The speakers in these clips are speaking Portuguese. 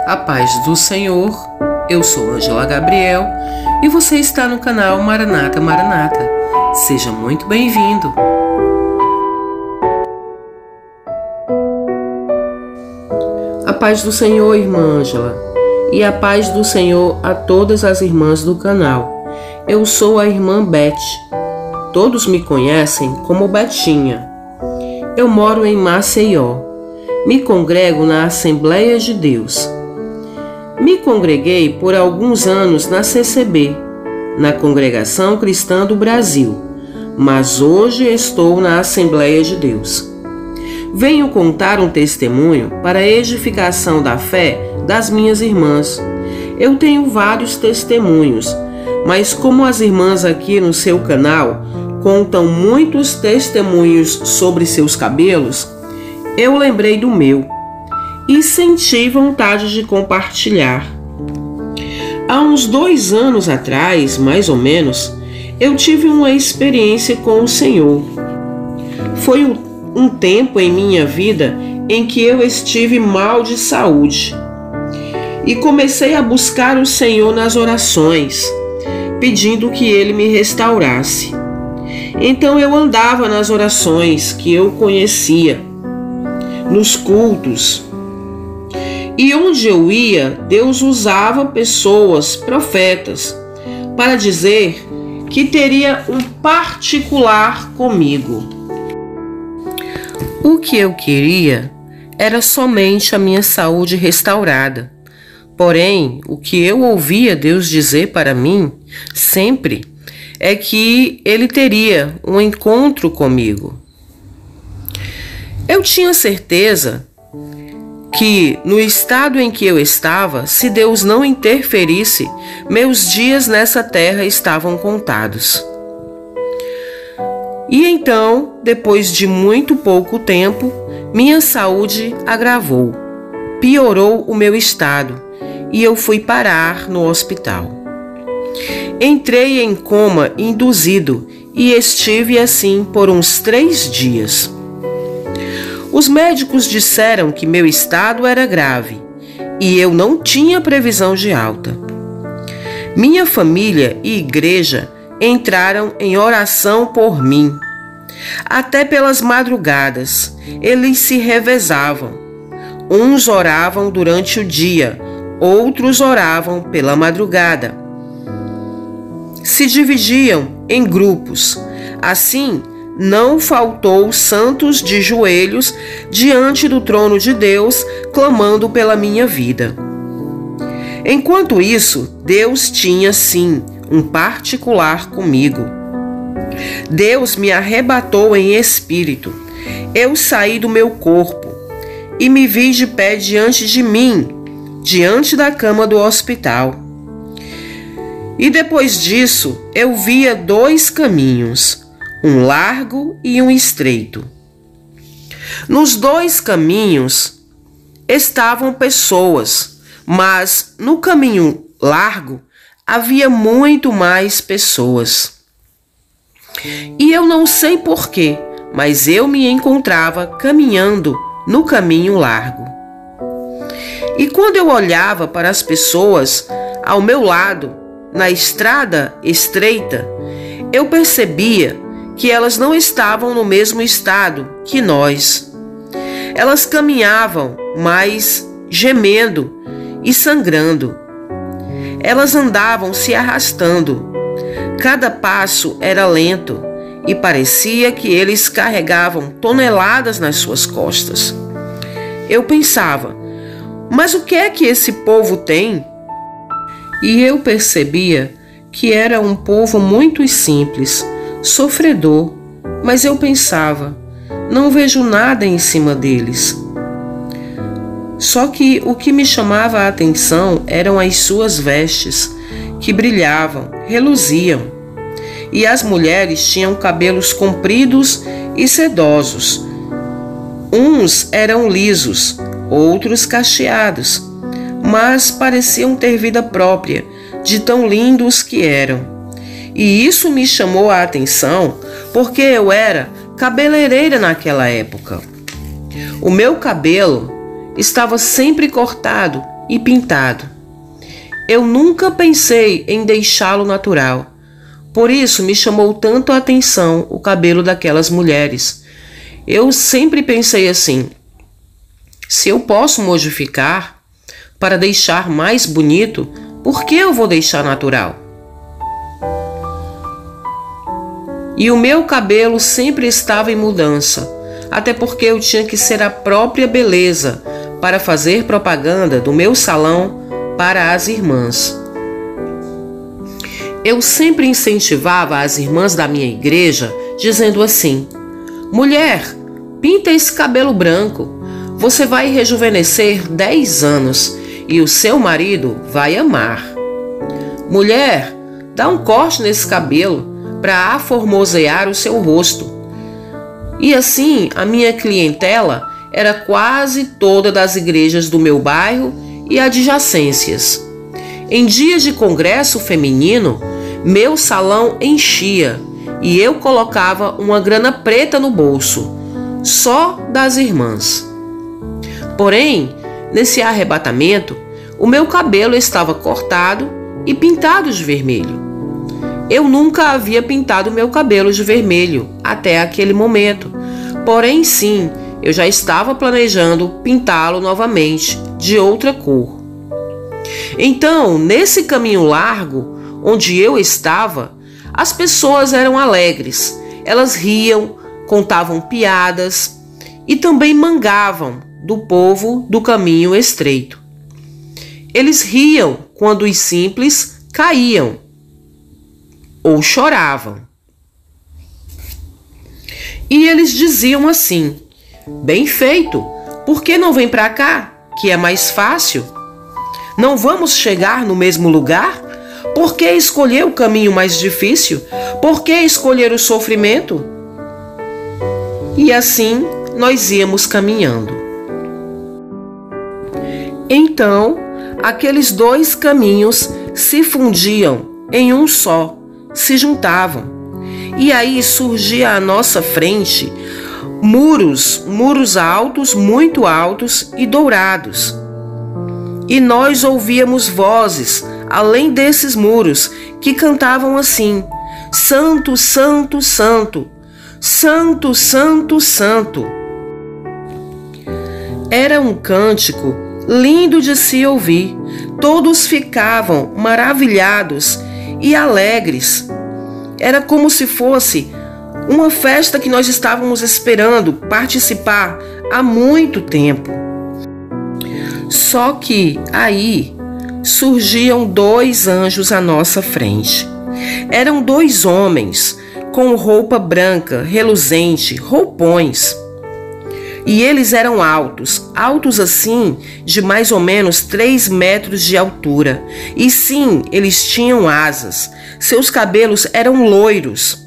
A paz do Senhor, eu sou Ângela Gabriel e você está no canal Maranata Maranata. Seja muito bem-vindo. A paz do Senhor, irmã Ângela, e a paz do Senhor a todas as irmãs do canal. Eu sou a irmã Beth. Todos me conhecem como Betinha. Eu moro em Maceió. Me congrego na Assembleia de Deus. Me congreguei por alguns anos na CCB, na Congregação Cristã do Brasil, mas hoje estou na Assembleia de Deus. Venho contar um testemunho para a edificação da fé das minhas irmãs. Eu tenho vários testemunhos, mas como as irmãs aqui no seu canal contam muitos testemunhos sobre seus cabelos, eu lembrei do meu e senti vontade de compartilhar. Há uns 2 anos atrás, mais ou menos, eu tive uma experiência com o Senhor. Foi um tempo em minha vida em que eu estive mal de saúde e comecei a buscar o Senhor nas orações, pedindo que Ele me restaurasse. Então eu andava nas orações que eu conhecia, nos cultos, e onde eu ia, Deus usava pessoas, profetas, para dizer que teria um particular comigo. O que eu queria era somente a minha saúde restaurada. Porém, o que eu ouvia Deus dizer para mim, sempre, é que Ele teria um encontro comigo. Eu tinha certeza que, no estado em que eu estava, se Deus não interferisse, meus dias nessa terra estavam contados. E então, depois de muito pouco tempo, minha saúde agravou, piorou o meu estado e eu fui parar no hospital. Entrei em coma induzido e estive assim por uns 3 dias. Os médicos disseram que meu estado era grave e eu não tinha previsão de alta. Minha família e igreja entraram em oração por mim. Até pelas madrugadas, eles se revezavam. Uns oravam durante o dia, outros oravam pela madrugada. Se dividiam em grupos. Assim, não faltou santos de joelhos diante do trono de Deus, clamando pela minha vida. Enquanto isso, Deus tinha sim um particular comigo. Deus me arrebatou em espírito. Eu saí do meu corpo e me vi de pé diante de mim, diante da cama do hospital. E depois disso, eu via 2 caminhos, um largo e um estreito. Nos 2 caminhos estavam pessoas, mas no caminho largo havia muito mais pessoas. E eu não sei porquê, mas eu me encontrava caminhando no caminho largo. E quando eu olhava para as pessoas ao meu lado, na estrada estreita, eu percebia que elas não estavam no mesmo estado que nós. Elas caminhavam, mas gemendo e sangrando. Elas andavam se arrastando. Cada passo era lento e parecia que eles carregavam toneladas nas suas costas. Eu pensava, mas o que é que esse povo tem? E eu percebia que era um povo muito simples, sofredor, mas eu pensava, não vejo nada em cima deles. Só que o que me chamava a atenção eram as suas vestes, que brilhavam, reluziam. E as mulheres tinham cabelos compridos e sedosos. Uns eram lisos, outros cacheados, mas pareciam ter vida própria, de tão lindos que eram. E isso me chamou a atenção porque eu era cabeleireira naquela época. O meu cabelo estava sempre cortado e pintado. Eu nunca pensei em deixá-lo natural. Por isso me chamou tanto a atenção o cabelo daquelas mulheres. Eu sempre pensei assim: se eu posso modificar para deixar mais bonito, por que eu vou deixar natural? E o meu cabelo sempre estava em mudança, até porque eu tinha que ser a própria beleza para fazer propaganda do meu salão para as irmãs. Eu sempre incentivava as irmãs da minha igreja, dizendo assim: mulher, pinta esse cabelo branco, você vai rejuvenescer 10 anos e o seu marido vai amar. Mulher, dá um corte nesse cabelo para aformosear o seu rosto. E assim, a minha clientela era quase toda das igrejas do meu bairro e adjacências. Em dias de congresso feminino, meu salão enchia e eu colocava uma grana preta no bolso, só das irmãs. Porém, nesse arrebatamento, o meu cabelo estava cortado e pintado de vermelho. Eu nunca havia pintado meu cabelo de vermelho até aquele momento, porém sim, eu já estava planejando pintá-lo novamente de outra cor. Então, nesse caminho largo, onde eu estava, as pessoas eram alegres. Elas riam, contavam piadas e também mangavam do povo do caminho estreito. Eles riam quando os simples caíam ou choravam. E eles diziam assim: bem feito, por que não vem para cá, que é mais fácil? Não vamos chegar no mesmo lugar? Por que escolher o caminho mais difícil? Por que escolher o sofrimento? E assim nós íamos caminhando. Então, aqueles dois caminhos se fundiam em um só, se juntavam. E aí surgia à nossa frente muros altos, muito altos e dourados. E nós ouvíamos vozes, além desses muros, que cantavam assim: Santo, Santo, Santo, Santo, Santo, Santo. Era um cântico lindo de se ouvir. Todos ficavam maravilhados e alegres. Era como se fosse uma festa que nós estávamos esperando participar há muito tempo. Só que aí surgiam dois anjos à nossa frente. Eram dois homens com roupa branca, reluzente, roupões. E eles eram altos assim, de mais ou menos 3 metros de altura. E sim, eles tinham asas. Seus cabelos eram loiros.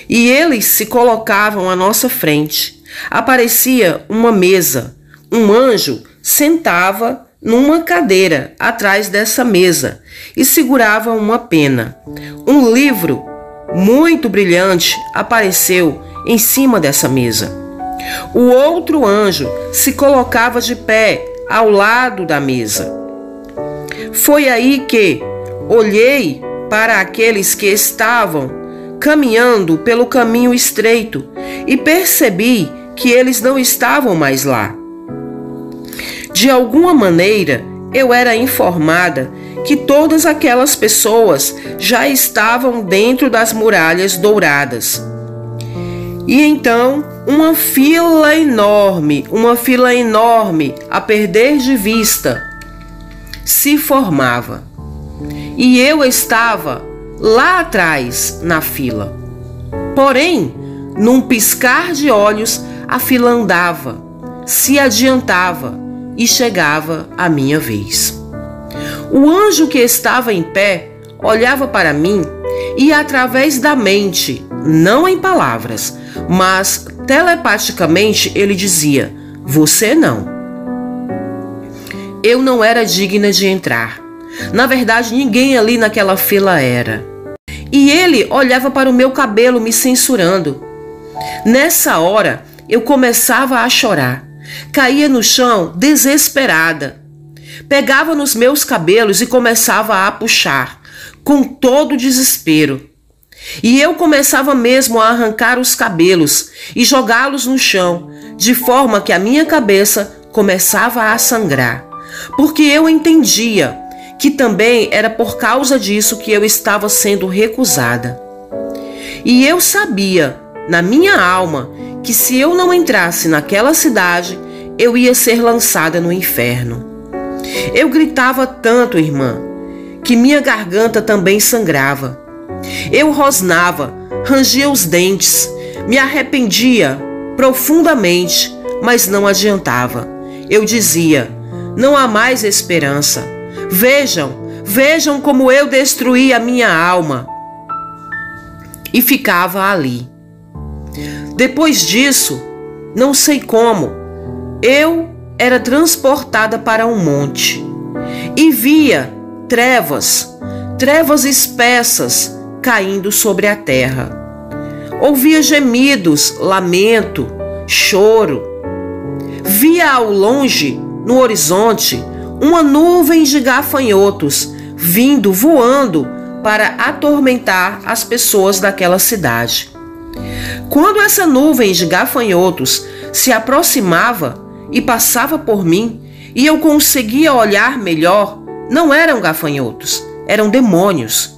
E eles se colocavam à nossa frente. Aparecia uma mesa. Um anjo sentava numa cadeira atrás dessa mesa e segurava uma pena. Um livro muito brilhante apareceu em cima dessa mesa. O outro anjo se colocava de pé ao lado da mesa. Foi aí que olhei para aqueles que estavam caminhando pelo caminho estreito e percebi que eles não estavam mais lá. De alguma maneira, eu era informada que todas aquelas pessoas já estavam dentro das muralhas douradas. E então, uma fila enorme a perder de vista, se formava. E eu estava lá atrás na fila. Porém, num piscar de olhos, a fila andava, se adiantava e chegava a minha vez. O anjo que estava em pé olhava para mim e, através da mente, não em palavras, mas telepaticamente, ele dizia: você não. Eu não era digna de entrar. Na verdade, ninguém ali naquela fila era. E ele olhava para o meu cabelo, me censurando. Nessa hora, eu começava a chorar. Caía no chão desesperada. Pegava nos meus cabelos e começava a puxar, com todo desespero. E eu começava mesmo a arrancar os cabelos e jogá-los no chão, de forma que a minha cabeça começava a sangrar, porque eu entendia que também era por causa disso que eu estava sendo recusada. E eu sabia, na minha alma, que se eu não entrasse naquela cidade, eu ia ser lançada no inferno. Eu gritava tanto, irmã, que minha garganta também sangrava. Eu rosnava, rangia os dentes, me arrependia profundamente, mas não adiantava. Eu dizia: não há mais esperança. Vejam como eu destruí a minha alma. E ficava ali. Depois disso, não sei como, eu era transportada para um monte e via trevas espessas caindo sobre a terra. Ouvia gemidos, lamento, choro. Via ao longe, no horizonte, uma nuvem de gafanhotos vindo voando para atormentar as pessoas daquela cidade. Quando essa nuvem de gafanhotos se aproximava e passava por mim, e eu conseguia olhar melhor, não eram gafanhotos, eram demônios.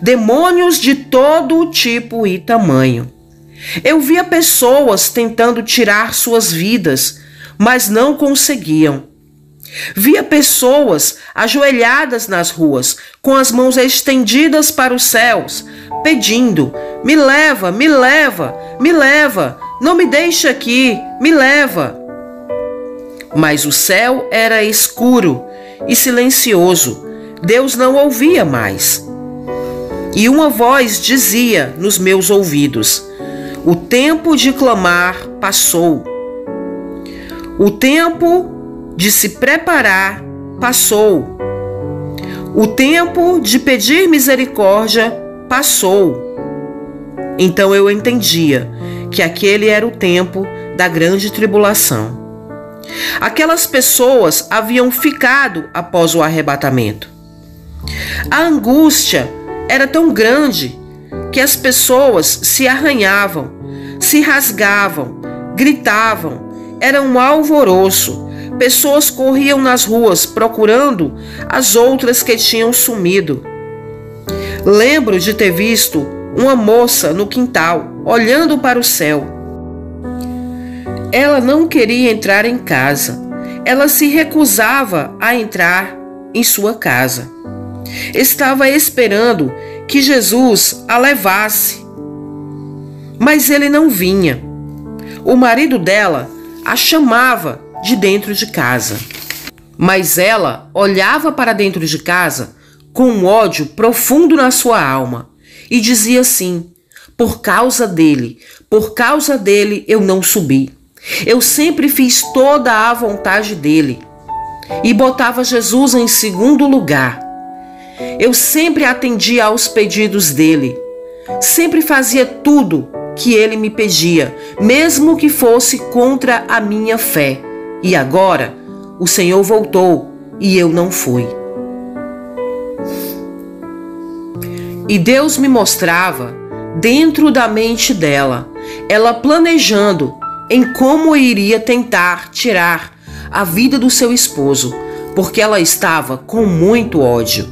Demônios de todo tipo e tamanho. Eu via pessoas tentando tirar suas vidas, mas não conseguiam. Via pessoas ajoelhadas nas ruas, com as mãos estendidas para os céus, pedindo: me leva, me leva, me leva, não me deixe aqui, me leva. Mas o céu era escuro e silencioso, Deus não ouvia mais. E uma voz dizia nos meus ouvidos: o tempo de clamar passou. O tempo de se preparar passou. O tempo de pedir misericórdia passou. Então eu entendia que aquele era o tempo da grande tribulação. Aquelas pessoas haviam ficado após o arrebatamento. A angústia era tão grande que as pessoas se arranhavam, se rasgavam, gritavam, era um alvoroço. Pessoas corriam nas ruas procurando as outras que tinham sumido. Lembro de ter visto uma moça no quintal, olhando para o céu. Ela não queria entrar em casa. Ela se recusava a entrar em sua casa. Estava esperando que Jesus a levasse. Mas ele não vinha. O marido dela a chamava de dentro de casa. Mas ela olhava para dentro de casa com um ódio profundo na sua alma e dizia assim: por causa dele eu não subi. Eu sempre fiz toda a vontade dele e botava Jesus em segundo lugar. Eu sempre atendia aos pedidos dele, sempre fazia tudo que ele me pedia, mesmo que fosse contra a minha fé. E agora o Senhor voltou e eu não fui. E Deus me mostrava dentro da mente dela, ela planejando em como iria tentar tirar a vida do seu esposo, porque ela estava com muito ódio.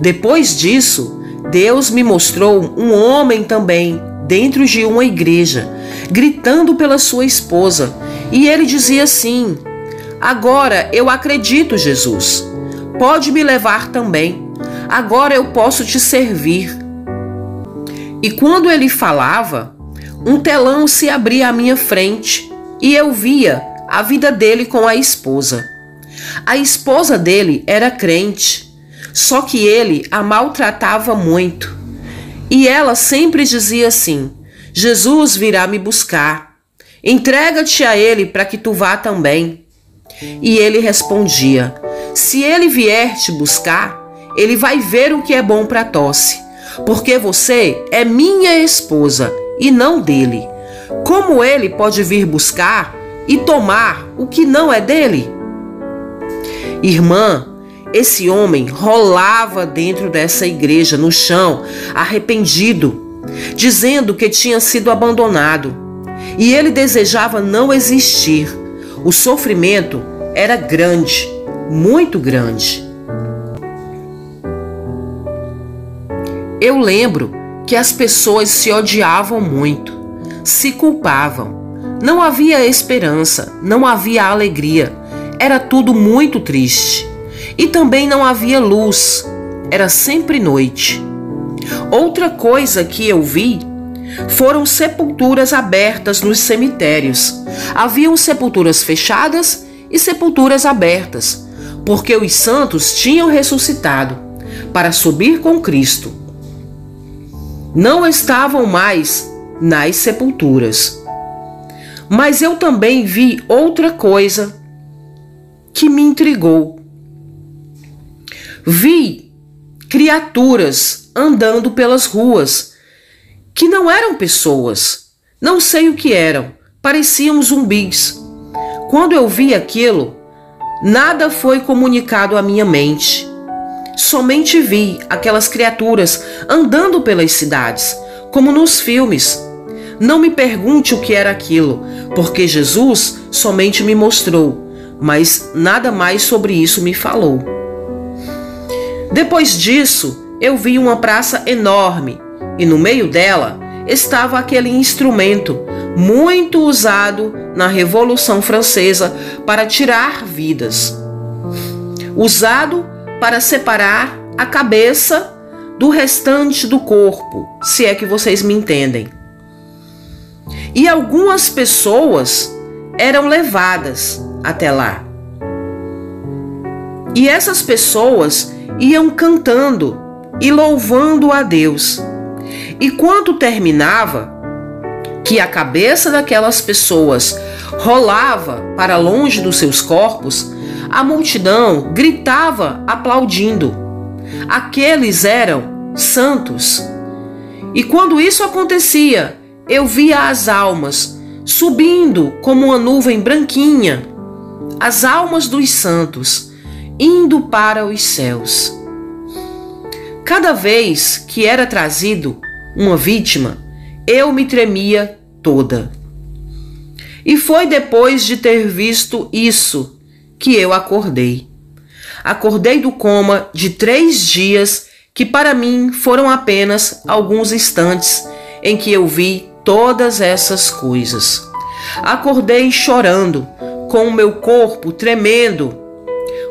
Depois disso, Deus me mostrou um homem também dentro de uma igreja, gritando pela sua esposa, e ele dizia assim: agora eu acredito, Jesus, pode me levar também, agora eu posso te servir. E quando ele falava, um telão se abria à minha frente e eu via a vida dele com a esposa. A esposa dele era crente, só que ele a maltratava muito. E ela sempre dizia assim: Jesus virá me buscar, entrega-te a ele para que tu vá também. E ele respondia: se ele vier te buscar, ele vai ver o que é bom para tosse, porque você é minha esposa e não dele. Como ele pode vir buscar e tomar o que não é dele? Irmã, esse homem rolava dentro dessa igreja, no chão, arrependido, dizendo que tinha sido abandonado. E ele desejava não existir. O sofrimento era grande, muito grande. Eu lembro que as pessoas se odiavam muito, se culpavam. Não havia esperança, não havia alegria. Era tudo muito triste. E também não havia luz. Era sempre noite. Outra coisa que eu vi foram sepulturas abertas nos cemitérios. Haviam sepulturas fechadas e sepulturas abertas, porque os santos tinham ressuscitado para subir com Cristo. Não estavam mais nas sepulturas. Mas eu também vi outra coisa que me intrigou. Vi criaturas andando pelas ruas, que não eram pessoas. Não sei o que eram, pareciam zumbis. Quando eu vi aquilo, nada foi comunicado à minha mente. Somente vi aquelas criaturas andando pelas cidades, como nos filmes. Não me pergunte o que era aquilo, porque Jesus somente me mostrou, mas nada mais sobre isso me falou. Depois disso, eu vi uma praça enorme e no meio dela estava aquele instrumento muito usado na Revolução Francesa para tirar vidas. Usado para separar a cabeça do restante do corpo, se é que vocês me entendem. E algumas pessoas eram levadas até lá. E essas pessoas iam cantando e louvando a Deus. E quando terminava, que a cabeça daquelas pessoas rolava para longe dos seus corpos, a multidão gritava aplaudindo. Aqueles eram santos. E quando isso acontecia, eu via as almas subindo como uma nuvem branquinha, as almas dos santos, indo para os céus. Cada vez que era trazido uma vítima, eu me tremia toda. E foi depois de ter visto isso que eu acordei. Acordei do coma de 3 dias, que para mim foram apenas alguns instantes em que eu vi todas essas coisas. Acordei chorando, com o meu corpo tremendo.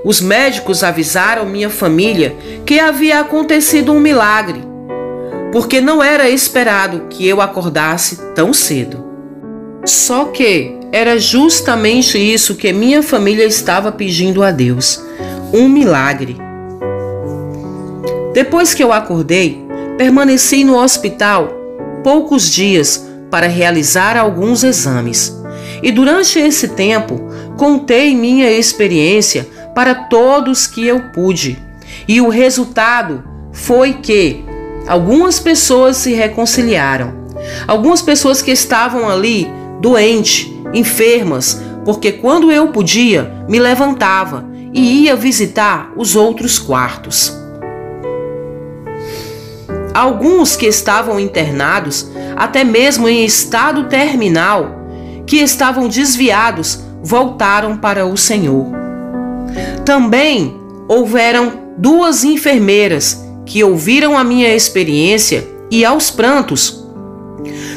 Os médicos avisaram minha família que havia acontecido um milagre, porque não era esperado que eu acordasse tão cedo. Só que era justamente isso que minha família estava pedindo a Deus, um milagre. Depois que eu acordei, permaneci no hospital poucos dias para realizar alguns exames. E durante esse tempo, contei minha experiência para todos que eu pude. E o resultado foi que algumas pessoas se reconciliaram. Algumas pessoas que estavam ali doentes, enfermas, porque quando eu podia, me levantava e ia visitar os outros quartos. Alguns que estavam internados, até mesmo em estado terminal, que estavam desviados, voltaram para o Senhor. Também houveram 2 enfermeiras que ouviram a minha experiência e, aos prantos,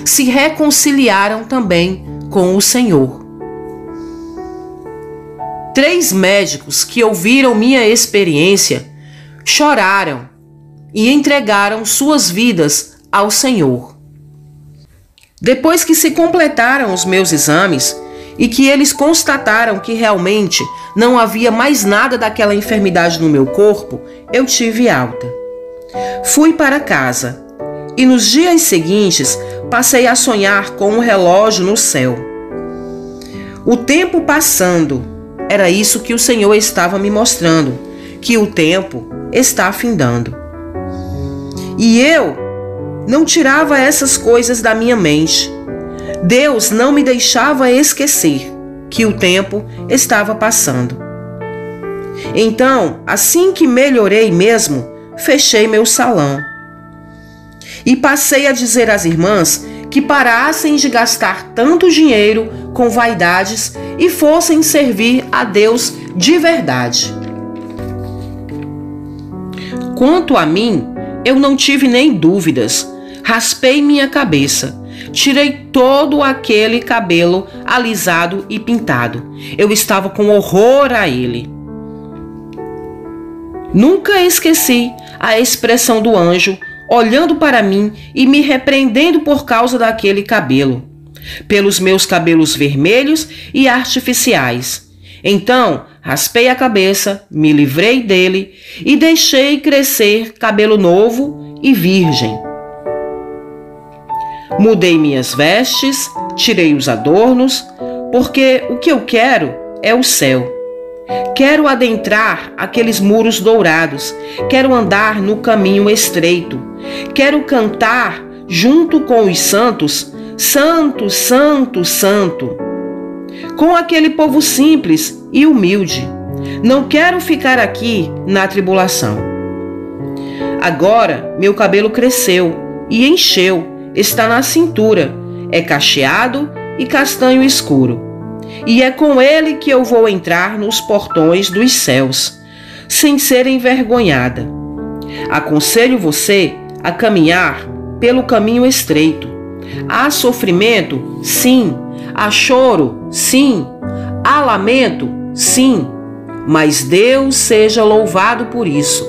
se reconciliaram também com o Senhor. 3 médicos que ouviram minha experiência choraram e entregaram suas vidas ao Senhor. Depois que se completaram os meus exames e que eles constataram que realmente não havia mais nada daquela enfermidade no meu corpo, eu tive alta. Fui para casa e nos dias seguintes passei a sonhar com um relógio no céu. O tempo passando, era isso que o Senhor estava me mostrando, que o tempo está findando. E eu não tirava essas coisas da minha mente. Deus não me deixava esquecer que o tempo estava passando. Então, assim que melhorei mesmo, fechei meu salão. E passei a dizer às irmãs que parassem de gastar tanto dinheiro com vaidades e fossem servir a Deus de verdade. Quanto a mim, eu não tive nem dúvidas. Raspei minha cabeça. Tirei todo aquele cabelo alisado e pintado. Eu estava com horror a ele. Nunca esqueci a expressão do anjo olhando para mim e me repreendendo por causa daquele cabelo, pelos meus cabelos vermelhos e artificiais. Então, raspei a cabeça, me livrei dele e deixei crescer cabelo novo e virgem. Mudei minhas vestes, tirei os adornos, porque o que eu quero é o céu. Quero adentrar aqueles muros dourados, quero andar no caminho estreito, quero cantar junto com os santos, Santo, Santo, Santo, com aquele povo simples e humilde. Não quero ficar aqui na tribulação. Agora meu cabelo cresceu e encheu, está na cintura, é cacheado e castanho escuro. E é com ele que eu vou entrar nos portões dos céus, sem ser envergonhada. Aconselho você a caminhar pelo caminho estreito. Há sofrimento? Sim. Há choro? Sim. Há lamento? Sim. Mas Deus seja louvado por isso.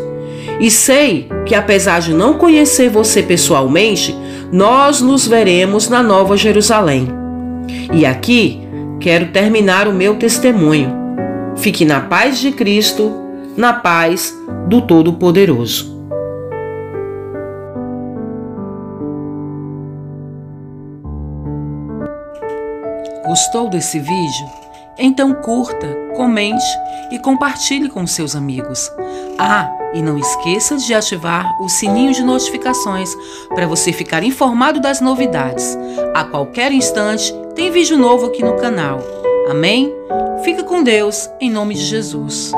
E sei que, apesar de não conhecer você pessoalmente, nós nos veremos na Nova Jerusalém. E aqui quero terminar o meu testemunho. Fique na paz de Cristo, na paz do Todo-Poderoso. Gostou desse vídeo? Então curta, comente e compartilhe com seus amigos. E não esqueça de ativar o sininho de notificações para você ficar informado das novidades. A qualquer instante tem vídeo novo aqui no canal. Amém? Fica com Deus, em nome de Jesus.